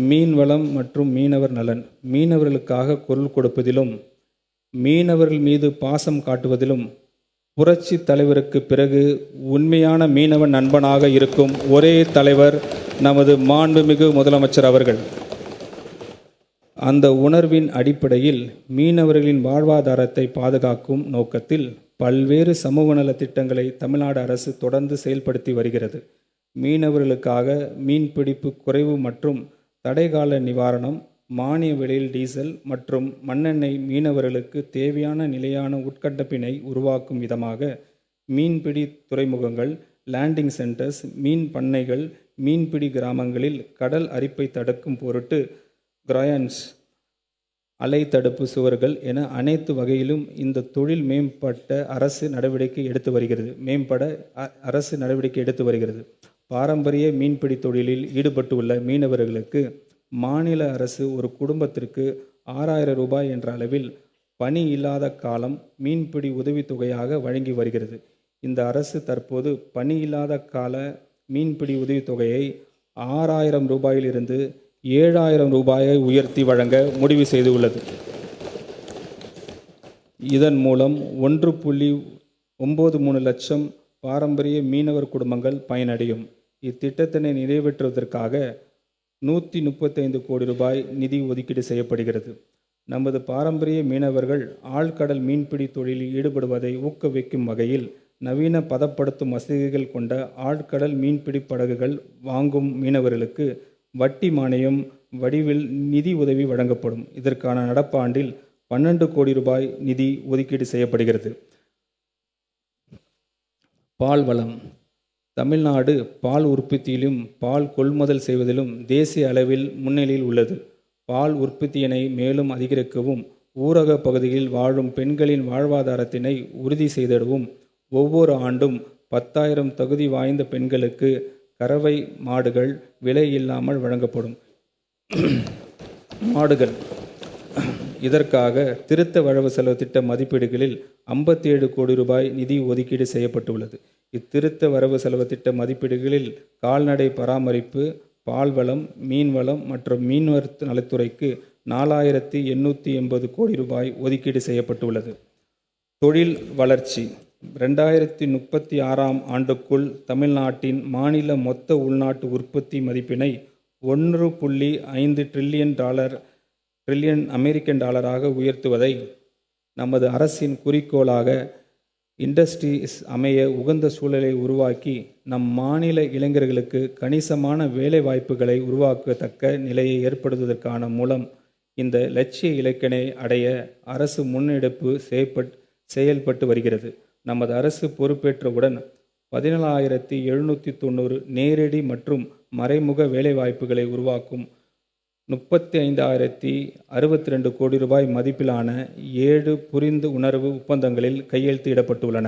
மீன்வளம் மற்றும் மீனவர் நலன். மீனவர்களுக்காக குரல் கொடுப்பதிலும் மீனவர்கள் மீது பாசம் காட்டுவதிலும் புரட்சி தலைவருக்கு பிறகு உண்மையான மீனவ நண்பனாக இருக்கும் ஒரே தலைவர் நமது மாண்புமிகு முதலமைச்சர் அவர்கள். அந்த உணர்வின் அடிப்படையில் மீனவர்களின் வாழ்வாதாரத்தை பாதுகாக்கும் நோக்கத்தில் பல்வேறு சமூக நல திட்டங்களை தமிழ்நாடு அரசு தொடர்ந்து செயல்படுத்தி வருகிறது. மீனவர்களுக்காக மீன்பிடிப்பு குறைவு மற்றும் தடைகால நிவாரணம், மானிய விலையில் டீசல் மற்றும் மண்ணெண்ணெய், மீனவர்களுக்கு தேவையான நிலையான உட்கட்டமைப்பினை உருவாக்கும் விதமாக மீன்பிடி துறைமுகங்கள், லேண்டிங் சென்டர்ஸ், மீன் பண்ணைகள், மீன்பிடி கிராமங்களில் கடல் அரிப்பை தடுக்கும் பொருட்டு கிராயன்ஸ், அலை தடுப்பு சுவர்கள் என அனைத்து வகையிலும் இந்த தொழில் மேம்பட அரசு நடவடிக்கை எடுத்து வருகிறது. பாரம்பரிய மீன்பிடி தொழிலில் ஈடுபட்டுள்ள மீனவர்களுக்கு மாநில அரசு ஒரு குடும்பத்திற்கு 6000 ரூபாய் என்ற அளவில் பணி இல்லாத காலம் மீன்பிடி உதவித்தொகையாக வழங்கி வருகிறது. இந்த அரசு தற்போது பணி இல்லாத கால மீன்பிடி உதவித்தொகையை 6000 ரூபாயிலிருந்து 7000 ரூபாயை உயர்த்தி வழங்க முடிவு செய்துள்ளது. இதன் மூலம் 1.93 லட்சம் பாரம்பரிய மீனவர் குடும்பங்கள் பயனடையும். இத்திட்டத்தினை நிறைவேற்றுவதற்காக 135 கோடி ரூபாய் நிதி ஒதுக்கீடு செய்யப்படுகிறது. நமது பாரம்பரிய மீனவர்கள் ஆழ்கடல் மீன்பிடி தொழிலில் ஈடுபடுவதை ஊக்குவிக்கும் வகையில் நவீன பதப்படுத்தும் வசதிகள் கொண்ட ஆழ்கடல் மீன்பிடி படகுகள் வாங்கும் மீனவர்களுக்கு வட்டி மானியம் வடிவில் நிதி உதவி வழங்கப்படும். இதற்கான நடப்பாண்டில் 12 கோடி ரூபாய் நிதி ஒதுக்கீடு செய்யப்படுகிறது. பால் வளம். தமிழ்நாடு பால் உற்பத்தியிலும் பால் கொள்முதல் செய்வதிலும் தேசிய அளவில் முன்னிலையில் உள்ளது. பால் உற்பத்தியினை மேலும் அதிகரிக்கவும், ஊரக பகுதியில் வாழும் பெண்களின் வாழ்வாதாரத்தினை உறுதி செய்திடவும் ஒவ்வொரு ஆண்டும் 10,000 தகுதி வாய்ந்த பெண்களுக்கு கறவை மாடுகள் விலை இல்லாமல் வழங்கப்படும். மாடுகள் இதற்காக திருத்த வரவு செலவு திட்ட மதிப்பீடுகளில் 57 கோடி ரூபாய் நிதி ஒதுக்கீடு செய்யப்பட்டுள்ளது. இத்திருத்த வரவு செலவு திட்ட மதிப்பீடுகளில் கால்நடை பராமரிப்பு, பால்வளம், மீன்வளம் மற்றும் மீனவர் நலத்துறைக்கு 4880 கோடி ரூபாய் ஒதுக்கீடு செய்யப்பட்டுள்ளது. தொழில் வளர்ச்சி. 2036ஆம் ஆண்டுக்குள் தமிழ்நாட்டின் மாநில மொத்த உள்நாட்டு உற்பத்தி மதிப்பினை $1.5 ட்ரில்லியன் அமெரிக்கன் டாலராக உயர்த்துவதை நமது அரசின் குறிக்கோளாக இண்டஸ்ட்ரீஸ் அமைய உகந்த சூழலை உருவாக்கி நம் மாநில இளைஞர்களுக்கு கணிசமான வேலை வாய்ப்புகளை உருவாக்கத்தக்க நிலையை ஏற்படுத்துவதற்கான மூலம் இந்த இலட்சிய இலக்கினை அடைய அரசு முன்னெடுப்பு செயல்பட்டு வருகிறது. நமது அரசு பொறுப்பேற்றவுடன் 17,790 நேரடி மற்றும் மறைமுக வேலைவாய்ப்புகளை உருவாக்கும் 35,062 கோடி ரூபாய் மதிப்பிலான 7 புரிந்து உணர்வு ஒப்பந்தங்களில் கையெழுத்திடப்பட்டுள்ளன.